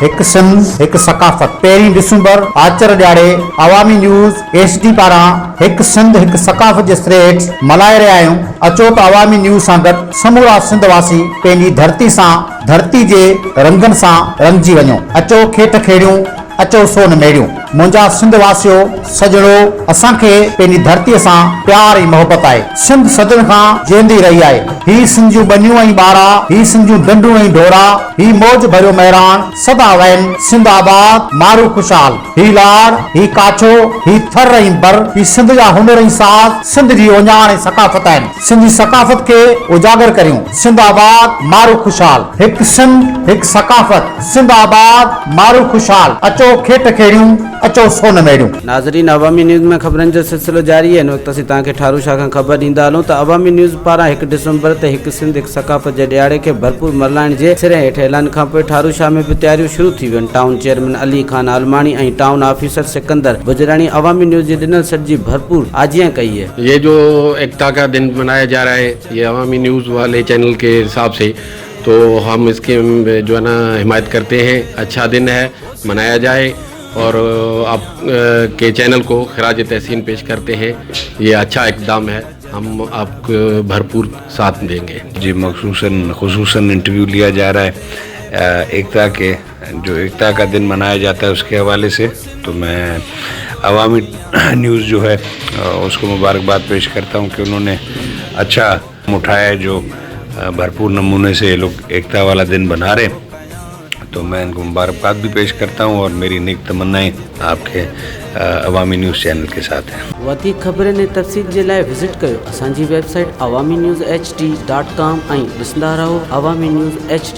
हिकु सिंध हिकु सकाफ़त। 1 दिसंबर आचर ॾियारे अवामी न्यूज़ HD पारां हिकु सिंध हिकु सकाफ़त जे स्ट्रेट मल्हाए रहिया आहियूं। अचो त अवामी न्यूज़ सां गॾु समूरा सिंधवासी पंहिंजी धरती सां धरती जे रंगनि सां रंगजी वञो। अचो खेट खेड़ियूं, अचो सोन मेड़ियूं। मुंहिंजा सिंध वासियो सजणो, असांखे पंहिंजी धरतीअ सां प्यार ऐं मोहबत आहे। सिंध सदियुनि खां जीअंदी रही आहे। ही सिंध जूं बनियूं ऐं ॿारा, ही सिंध जूं ढंढूं ऐं ढोरा, ही मौज भरियो महिरान सदा वैन सिंध आबाद मारू खुशहाल। ही लाड़, ही काछो, ही थर ऐं बर, ही सिंध जा हुनर ऐं साज़ सिंध जी ओञाण ऐं सकाफ़त आहिनि। सिंधी सकाफ़त खे उजागर करियूं। सिंध आबाद मारू खुशहाल। हिकु सिंध हिकु सकाफ़त। सिंध आबाद मारू खुशहाल। अचो खेट खेड़ियूं, अचो सोन मेड़ियूं। नाज़रीन, अवामी न्यूज़ में ख़बरनि जो सिलसिलो जारी है। इन वक्त असीं तव्हांखे ठारू शाह खां ख़बर ॾींदा हलूं त अवामी न्यूज़ पारां 1 दिसंबर ते हिकु सिंध हिकु सकाफ़त जे ॾियारे खे भरपूर मल्हाइण जे सिरे हेठि ऐलान खां पोइ ठारू शाह में बि तयारियूं शुरू थी वियूं। टाउन चेयरमैन अली खान आलमाणी ऐं टाउन ऑफिसर सिकंदर गुजराणी अवामी न्यूज़ जे ॾिनल सॾ जी भरपूर आजियां कई है। ये जो एकता का दिन मनाया जा रहा है, ये अवामी न्यूज़ वाले चैनल के हिसाब से, तो हम इसके जो है ना हिमायत करते हैं। अच्छा दिन है, मनाया जाए और आप के चैनल को खराज तहसीन पेश करते हैं। ये अच्छा इक़दाम है, हम आपको भरपूर साथ देंगे। जी, खुसूसन इंटरव्यू लिया जा रहा है एकता के, जो एकता का दिन मनाया जाता है उसके हवाले से। तो मैं अवामी न्यूज़ जो है उसको मुबारकबाद पेश करता हूँ कि उन्होंने अच्छा उठाया है, जो भरपूर नमूने से लोग एकता वाला दिन बना रहे। तो मैं इनको मुबारकबाद भी पेश करता हूँ और मेरी नेक तमन्नाएं आपके अवामी न्यूज़ चैनल के साथ हैं। वधीक ख़बरनि ऐं तफ़सील जे लाइ विज़िट कयो असांजी वेबसाइट awami news hd.com ऐं ॾिसंदा रहो अवामी न्यूज़ HD।